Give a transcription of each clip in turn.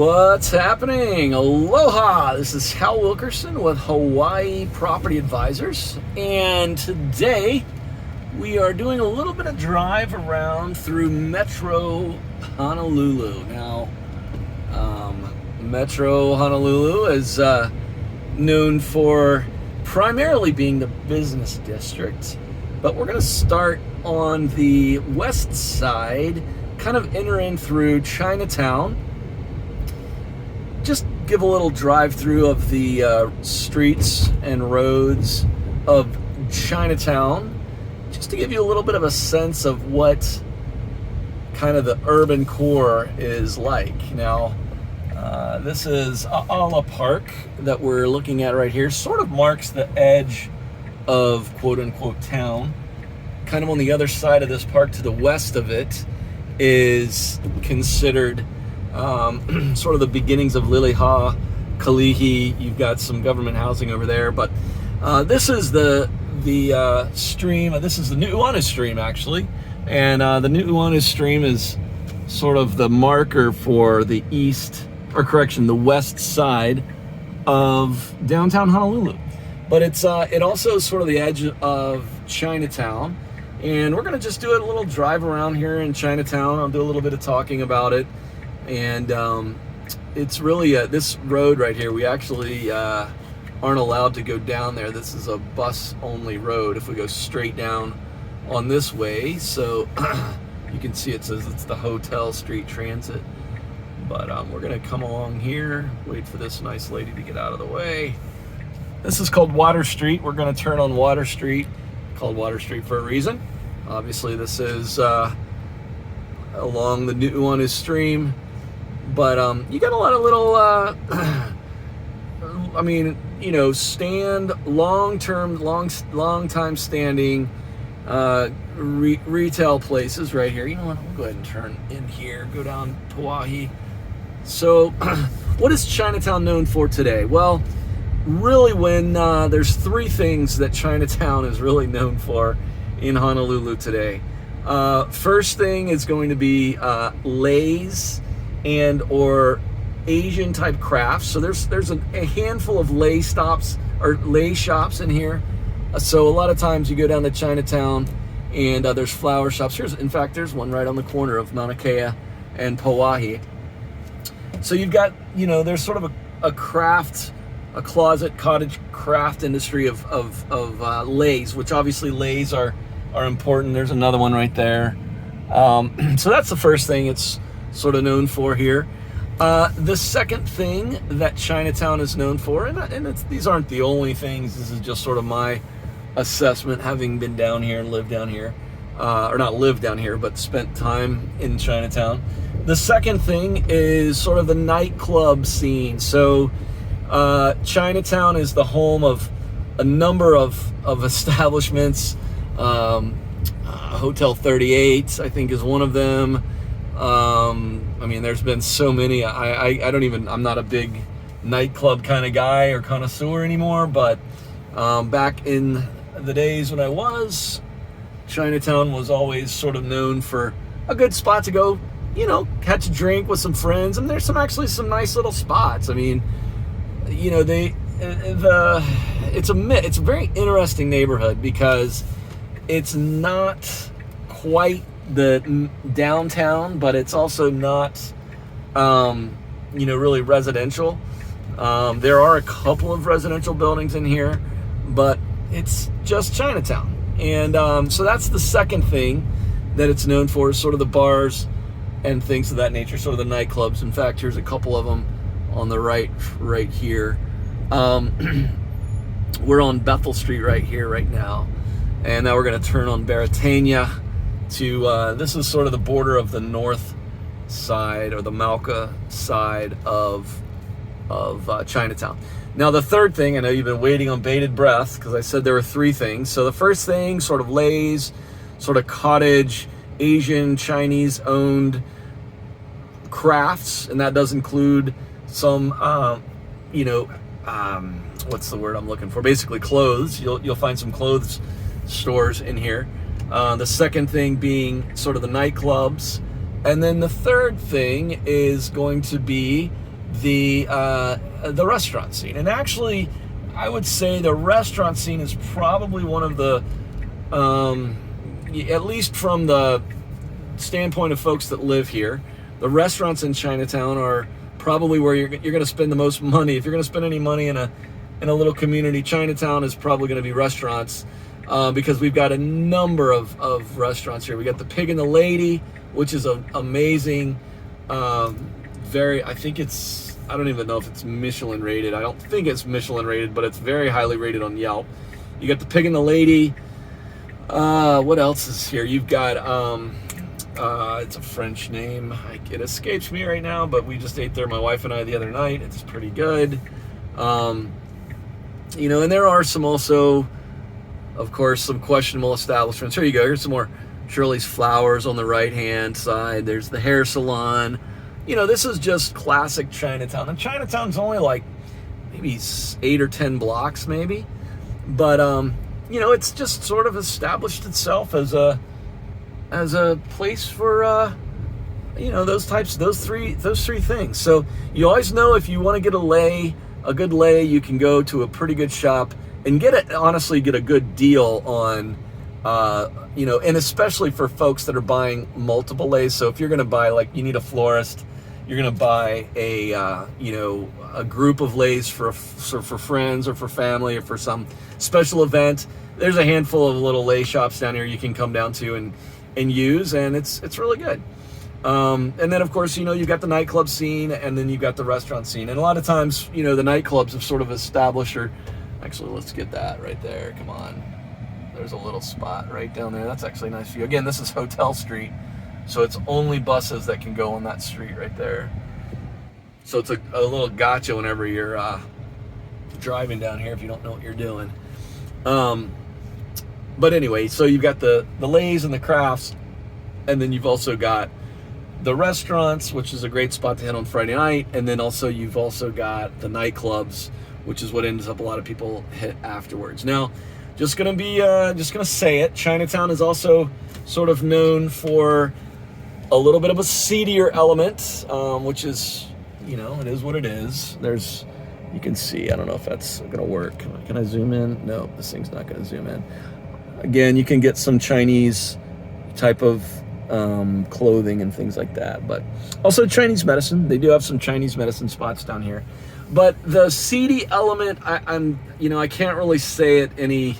What's happening? Aloha! This is Hal Wilkerson with Hawaii Property Advisors, and today we are doing a little bit of drive around through Metro Honolulu. Now, Metro Honolulu is known for primarily being the business district, but we're going to start on the west side, kind of enter in through Chinatown. Just give a little drive through of the streets and roads of Chinatown, just to give you a little bit of a sense of what kind of the urban core is like. Now, this is Aloha Park that we're looking at right here. Sort of marks the edge of quote-unquote town. Kind of on the other side of this park, to the west of it, is considered sort of the beginnings of Liliha, Kalihi. You've got some government housing over there, but this is the stream. This is the Moana stream, actually, and the Moana stream is sort of the marker for the the west side of downtown Honolulu. But it also is sort of the edge of Chinatown, and we're going to just do a little drive around here in Chinatown. I'll do a little bit of talking about it. And it's really this road right here. We actually aren't allowed to go down there. This is a bus-only road if we go straight down on this way. So you can see it says it's the Hotel Street Transit. But we're going to come along here, wait for this nice lady to get out of the way. This is called Water Street. We're going to turn on Water Street, called Water Street for a reason. Obviously, this is along the Moana stream. But you got a lot of little, long time standing retail places right here. You know what? We'll go ahead and turn in here, go down Pauahi. So, what is Chinatown known for today? Well, really, when there's three things that Chinatown is really known for in Honolulu today. First thing is going to be leis and or Asian type crafts. So there's a handful of lei shops in here. So a lot of times you go down to Chinatown and there's flower shops. There's one right on the corner of Mauna Kea and Pauahi. So you've got, there's sort of a cottage craft industry of leis, which obviously leis are important. There's another one right there. So that's the first thing it's sort of known for here. The second thing that Chinatown is known for, and these aren't the only things, this is just sort of my assessment, having been down here and lived down here, or not lived down here, but spent time in Chinatown. The second thing is sort of the nightclub scene. So Chinatown is the home of a number of establishments. Hotel 38, I think, is one of them. There's been so many. I'm not a big nightclub kind of guy or connoisseur anymore, but back in the days when I was, Chinatown was always sort of known for a good spot to go, catch a drink with some friends, and there's actually some nice little spots. It's a very interesting neighborhood because it's not quite the downtown, but it's also not, really residential. There are a couple of residential buildings in here, but it's just Chinatown. And so that's the second thing that it's known for, is sort of the bars and things of that nature, sort of the nightclubs. In fact, here's a couple of them on the right here. We're on Bethel Street right here, right now. And now we're going to turn on Baratania to, this is sort of the border of the north side, or the Mauka side of Chinatown. Now, the third thing, I know you've been waiting on bated breath because I said there were three things. So the first thing, sort of leis, sort of cottage, Asian, Chinese-owned crafts, and that does include some, what's the word I'm looking for? Basically clothes. You'll find some clothes stores in here. The second thing being sort of the nightclubs. And then the third thing is going to be the restaurant scene. And actually, I would say the restaurant scene is probably one of the, at least from the standpoint of folks that live here, the restaurants in Chinatown are probably where you're going to spend the most money. If you're going to spend any money in a little community, Chinatown is probably going to be restaurants, because we've got a number of restaurants here. We got the Pig and the Lady, which is an amazing, I think it's, I don't even know if it's Michelin rated. I don't think it's Michelin rated, but it's very highly rated on Yelp. You got the Pig and the Lady. What else is here? You've got, it's a French name. It escapes me right now, but we just ate there, my wife and I, the other night. It's pretty good. And there are some also, of course, some questionable establishments. Here you go. Here's some more Shirley's Flowers on the right-hand side. There's the hair salon. This is just classic Chinatown. And Chinatown's only like maybe 8 or 10 blocks maybe. But, it's just sort of established itself as a place for, those three things. So you always know if you want to get a good lay, you can go to a pretty good shop and honestly get a good deal on, and especially for folks that are buying multiple lays. So if you're going to buy, like, you need a florist, you're going to buy a group of lays for friends or for family or for some special event. There's a handful of little lay shops down here you can come down to and use, and it's really good. And then, of course, you've got the nightclub scene, and then you've got the restaurant scene. And a lot of times, the nightclubs have sort of established, actually, let's get that right there. Come on. There's a little spot right down there. That's actually a nice view. Again, this is Hotel Street, so it's only buses that can go on that street right there. So it's a little gotcha whenever you're driving down here if you don't know what you're doing. But anyway, so you've got the lays and the crafts, and then you've also got the restaurants, which is a great spot to hit on Friday night, and then you've also got the nightclubs, which is what ends up a lot of people hit afterwards. Now, just gonna say it, Chinatown is also sort of known for a little bit of a seedier element, which is, it is what it is. You can see, I don't know if that's gonna work. Can I zoom in? No, this thing's not gonna zoom in. Again, you can get some Chinese type of clothing and things like that, but also Chinese medicine. They do have some Chinese medicine spots down here. But the seedy element, I can't really say it any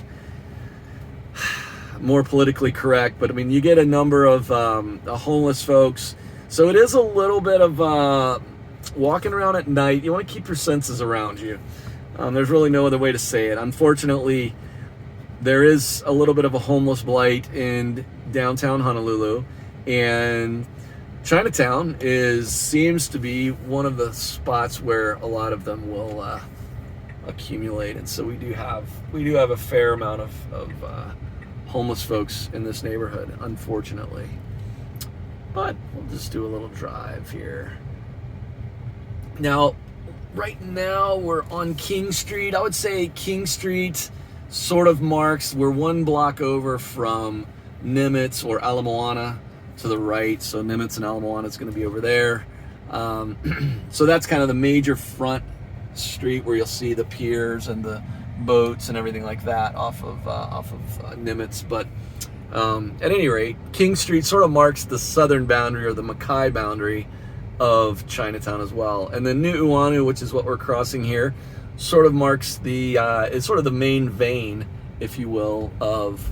more politically correct, but I mean, you get a number of homeless folks. So it is a little bit of walking around at night. You want to keep your senses around you. There's really no other way to say it. Unfortunately, there is a little bit of a homeless blight in downtown Honolulu, and Chinatown seems to be one of the spots where a lot of them will accumulate, and so we do have a fair amount of homeless folks in this neighborhood, unfortunately. But we'll just do a little drive here. Now, right now we're on King Street. I would say King Street sort of marks, we're one block over from Nimitz or Ala Moana to the right. So Nimitz and Ala Moana is going to be over there. So that's kind of the major front street where you'll see the piers and the boats and everything like that off of Nimitz. But at any rate, King Street sort of marks the southern boundary or the Mackay boundary of Chinatown as well. And then Nu'uanu, which is what we're crossing here, sort of marks it's sort of the main vein, if you will, of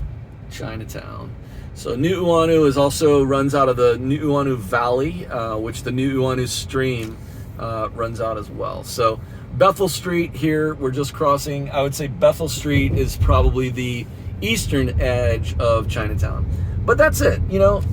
Chinatown. So Nu'uanu runs out of the Nu'uanu Valley, which the Nu'uanu stream runs out as well. So Bethel Street here, we're just crossing. I would say Bethel Street is probably the eastern edge of Chinatown. But that's it,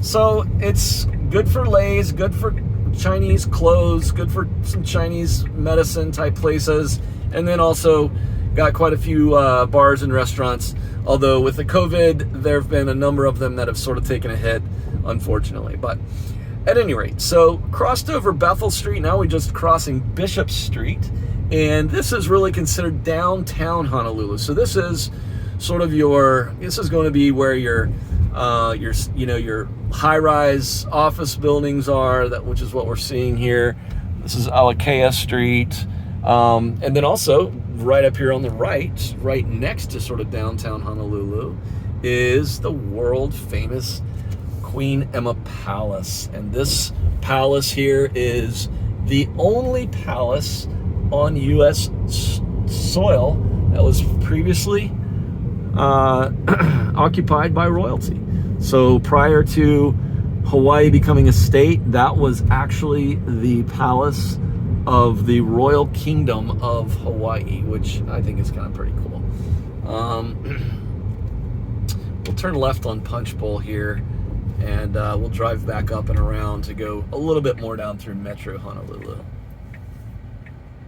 so it's good for lays, good for Chinese clothes, good for some Chinese medicine type places, and then also got quite a few bars and restaurants, although with the COVID, there have been a number of them that have sort of taken a hit, unfortunately. But at any rate, so crossed over Bethel Street, now we're just crossing Bishop Street, and this is really considered downtown Honolulu. So this is sort of this is going to be where your high-rise office buildings are, which is what we're seeing here. This is Aloha Street. And then also right up here on the right next to sort of downtown Honolulu, is the world famous Queen Emma Palace. And this palace here is the only palace on U.S. soil that was previously occupied by royalty. So prior to Hawaii becoming a state, that was actually the palace of the Royal Kingdom of Hawaii, which I think is kind of pretty cool. We'll turn left on Punchbowl here, and we'll drive back up and around to go a little bit more down through Metro Honolulu.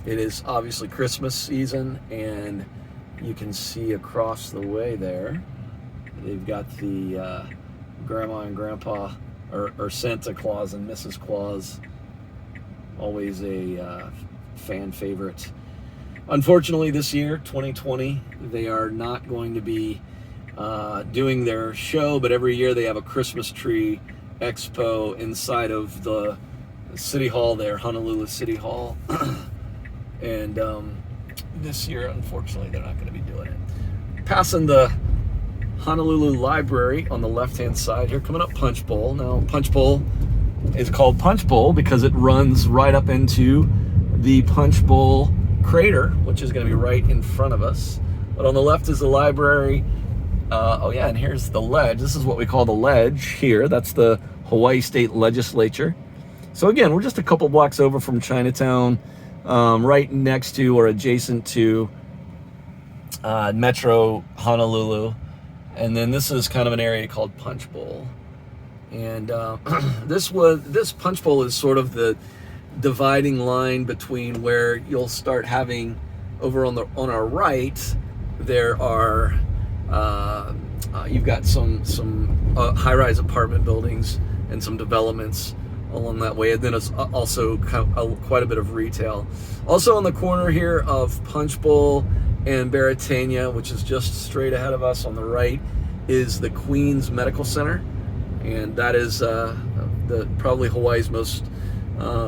It is obviously Christmas season, and you can see across the way there, they've got the Grandma and Grandpa, or Santa Claus and Mrs. Claus, always a fan favorite. Unfortunately, this year, 2020, they are not going to be doing their show, but every year they have a Christmas tree expo inside of the City Hall there, Honolulu City Hall. And this year, unfortunately, they're not going to be doing it. Passing the Honolulu Library on the left-hand side here, coming up Punchbowl. Now, Punchbowl is called Punchbowl because it runs right up into the Punchbowl crater, which is going to be right in front of us. But on the left is the library. Oh yeah, and here's the ledge. This is what we call the ledge here. That's the Hawaii State Legislature. So again, we're just a couple blocks over from Chinatown, right next to or adjacent to Metro Honolulu. And then this is kind of an area called Punchbowl. And this Punchbowl is sort of the dividing line between where you'll start having over on our right. There are you've got some high-rise apartment buildings and some developments along that way, and then it's also quite a bit of retail. Also on the corner here of Punchbowl and Baratania, which is just straight ahead of us on the right, is the Queens Medical Center, and that is probably Hawaii's most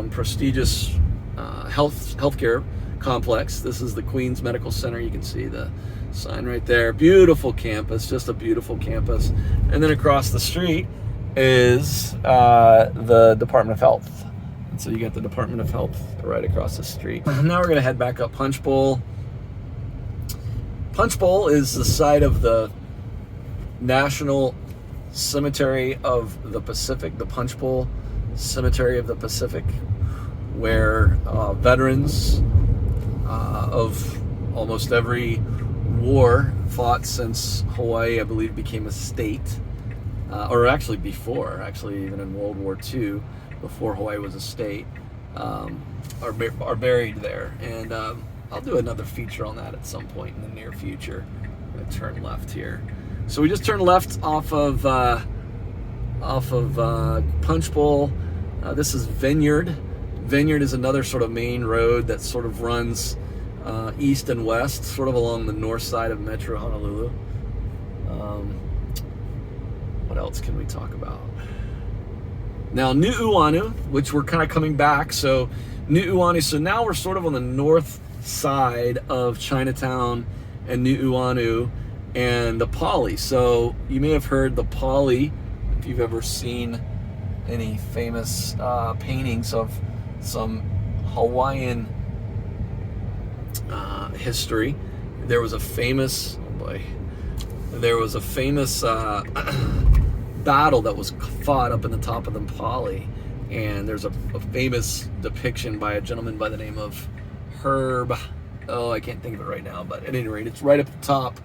prestigious healthcare complex. This is the Queens Medical Center. You can see the sign right there. Beautiful campus, just a beautiful campus. And then across the street is the Department of Health. And so you got the Department of Health right across the street. Now we're gonna head back up Punchbowl. Punchbowl is the site of the National Cemetery of the Pacific, the Punchbowl Cemetery of the Pacific, where veterans of almost every war fought since Hawaii, I believe, became a state, or actually before, even in World War II, before Hawaii was a state, are buried there. And I'll do another feature on that at some point in the near future. I'm gonna turn left here. So we just turned left off of Punchbowl. This is Vineyard. Vineyard is another sort of main road that sort of runs east and west, sort of along the north side of Metro Honolulu. What else can we talk about? Now, Nu'uanu, which we're kind of coming back. So Nu'uanu, so now we're sort of on the north side of Chinatown and Nu'uanu and the Pali. So you may have heard the Pali, if you've ever seen any famous paintings of some Hawaiian history. There was a famous, battle that was fought up in the top of the Pali, and there's a famous depiction by a gentleman by the name of Herb. I can't think of it right now, but at any rate, it's right at the top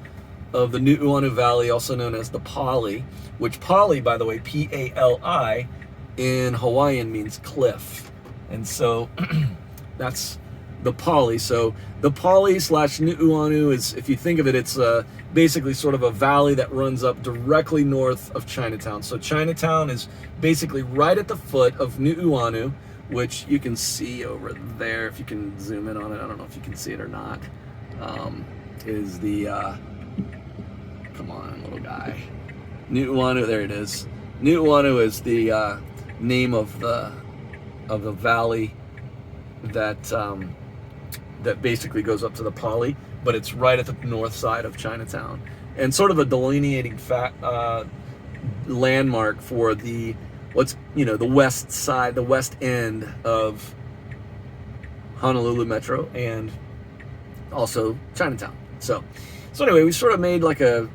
of the Nu'uanu Valley, also known as the Pali, which Pali, by the way, P-A-L-I, in Hawaiian means cliff. And so that's the Pali. So the Pali / Nu'uanu is, if you think of it, it's basically sort of a valley that runs up directly north of Chinatown. So Chinatown is basically right at the foot of Nu'uanu, which you can see over there if you can zoom in on it. I don't know if you can see it or not. Is the come on, little guy. Nu'uanu, there it is. Nu'uanu is the name of the valley that basically goes up to the Pali, but it's right at the north side of Chinatown, and sort of a delineating landmark for the west side, the west end of Honolulu Metro, and also Chinatown. So anyway, we sort of made like a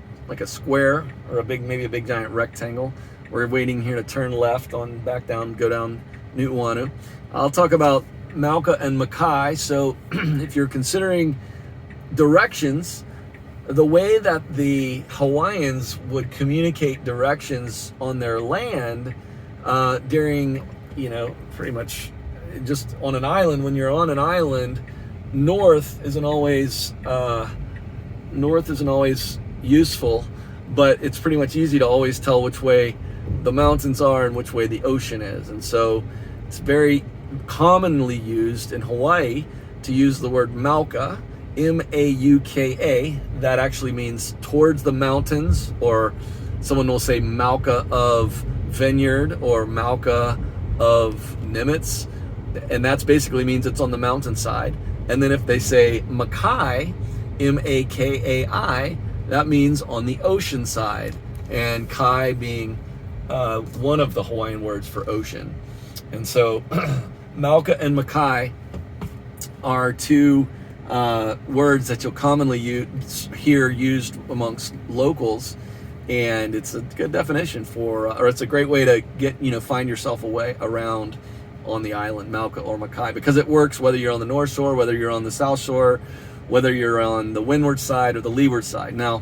square, or maybe a big giant rectangle. We're waiting here to turn left go down Nu'uanu. I'll talk about Mauka and Makai. So if you're considering directions, the way that the Hawaiians would communicate directions on their land during, pretty much just on an island, when you're on an island, north isn't always useful, but it's pretty much easy to always tell which way the mountains are and which way the ocean is. And so it's very commonly used in Hawaii to use the word Mauka, M-A-U-K-A. That actually means towards the mountains, or someone will say Mauka of Vineyard or Mauka of Nimitz, and that's basically means it's on the mountainside. And then if they say Makai, M-A-K-A-I, that means on the ocean side, and Kai being one of the Hawaiian words for ocean. And so Mauka and Makai are two words that you'll commonly hear used amongst locals, and it's a good definition or it's a great way to get find yourself around on the island, Mauka or Makai, because it works whether you're on the north shore, whether you're on the south shore, whether you're on the windward side or the leeward side. Now,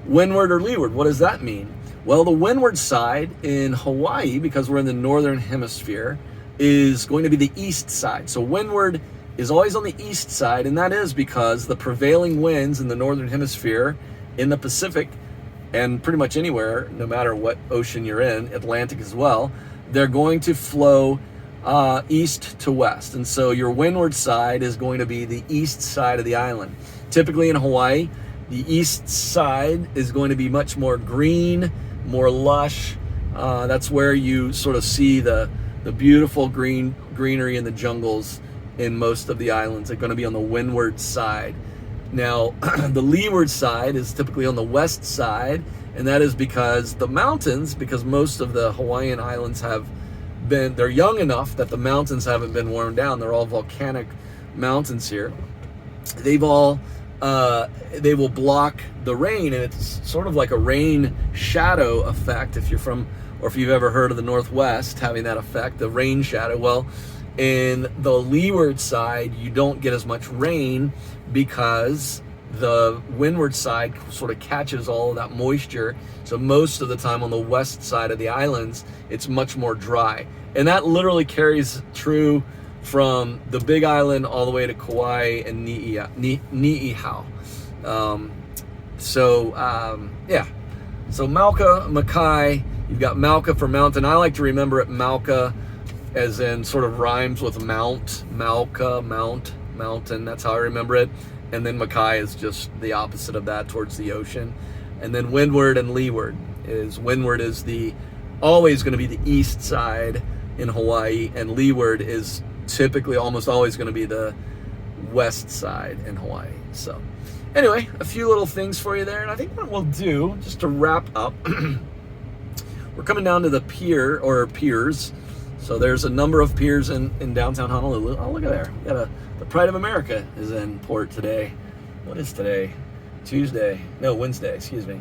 windward or leeward, what does that mean? Well, the windward side in Hawaii, because we're in the northern hemisphere, is going to be the east side. So windward is always on the east side, and that is because the prevailing winds in the northern hemisphere, in the Pacific, and pretty much anywhere, no matter what ocean you're in, Atlantic as well, they're going to flow east to west. And so your windward side is going to be the east side of the island. Typically in Hawaii, the east side is going to be much more green, more lush. That's where you sort of see the beautiful greenery in the jungles in most of the islands. They're going to be on the windward side. Now, the leeward side is typically on the west side, and that is because the mountains, because most of the Hawaiian islands they're young enough that the mountains haven't been worn down. They're all volcanic mountains here. They will block the rain, and it's sort of like a rain shadow effect. If you've ever heard of the Northwest having that effect, the rain shadow. Well, in the leeward side, you don't get as much rain because the windward side sort of catches all of that moisture. So most of the time on the west side of the islands, it's much more dry. And that literally carries true from the Big Island all the way to Kauai and Niihau. So Mauka, Makai, you've got Mauka for mountain. I like to remember it Mauka as in sort of rhymes with mount, Mauka, mountain. That's how I remember it. And then Makai is just the opposite of that, towards the ocean. And then windward and leeward is always going to be the east side in Hawaii, and leeward is typically almost always going to be the west side in Hawaii. So anyway, a few little things for you there. And I think what we'll do, just to wrap up, we're coming down to the piers. So there's a number of piers in downtown Honolulu. Oh, look at there. We got the Pride of America is in port today. What is today? Wednesday, excuse me.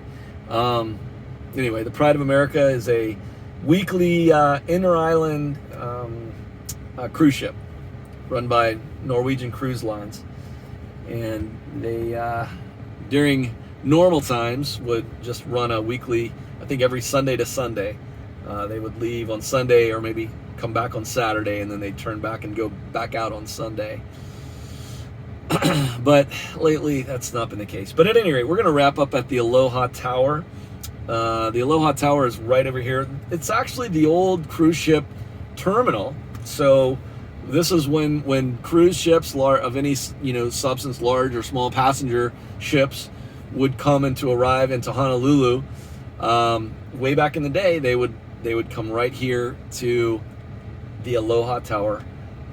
Anyway, the Pride of America is a weekly inter-island cruise ship run by Norwegian Cruise Lines. And they, during normal times, would just run a weekly, I think every Sunday to Sunday. They would leave on Sunday or maybe come back on Saturday, and then they'd turn back and go back out on Sunday. But lately, that's not been the case. But at any rate, we're going to wrap up at the Aloha Tower. The Aloha Tower is right over here. It's actually the old cruise ship terminal. So this is when cruise ships of any substance, large or small passenger ships, would come and to arrive into Honolulu. Way back in the day, they would come right here to the Aloha Tower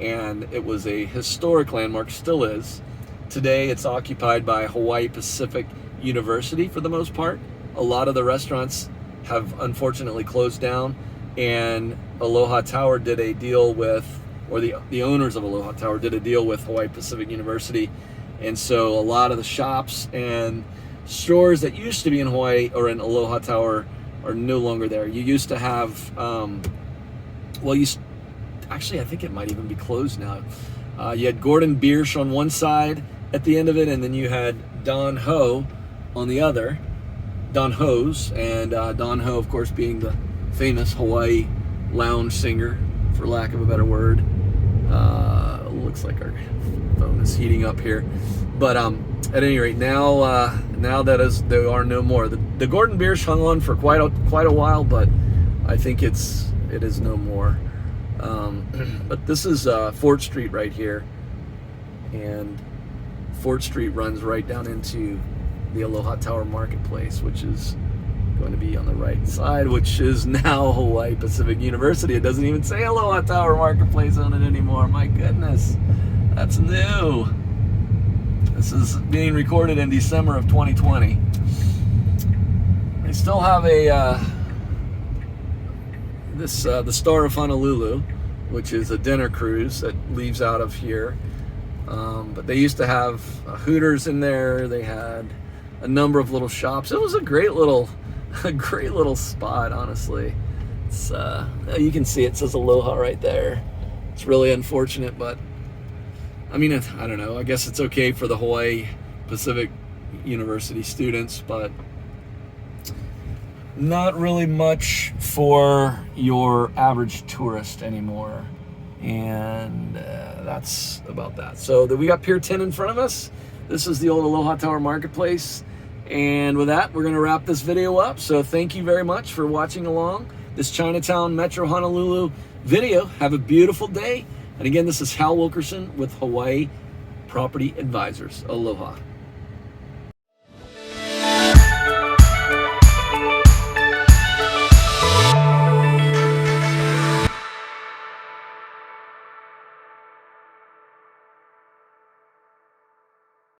and it was a historic landmark, still is. Today it's occupied by Hawaii Pacific University for the most part. A lot of the restaurants have unfortunately closed down, and Aloha Tower did a deal with, or the owners of Aloha Tower did a deal with Hawaii Pacific University, and so a lot of the shops and stores that used to be in Hawaii or in Aloha Tower are no longer there. You used to have, actually I think it might even be closed now. You had Gordon Biersch on one side at the end of it, and then you had Don Ho on the other. Don Ho's, and Don Ho, of course, being the famous Hawaii lounge singer, for lack of a better word. Looks like our phone is heating up here, but at any rate, now that there are no more. The Gordon Biersch hung on for quite a while, but I think it is no more. But this is Fort Street right here, and Fort Street runs right down into the Aloha Tower Marketplace, which is going to be on the right side, which is now Hawaii Pacific University. It doesn't even say Aloha Tower Marketplace on it anymore. My goodness, that's new. This is being recorded in December of 2020. They still have the Star of Honolulu, which is a dinner cruise that leaves out of here. But they used to have Hooters in there. They had a number of little shops. It was a great little spot, honestly. It's you can see it says Aloha right there. It's really unfortunate, but I mean, I don't know. I guess it's okay for the Hawaii Pacific University students, but not really much for your average tourist anymore. And that's about that. So we got Pier 10 in front of us. This is the old Aloha Tower Marketplace. And with that, we're going to wrap this video up. So thank you very much for watching along this Chinatown Metro Honolulu video. Have a beautiful day. And again, this is Hal Wilkerson with Hawaii Property Advisors. Aloha.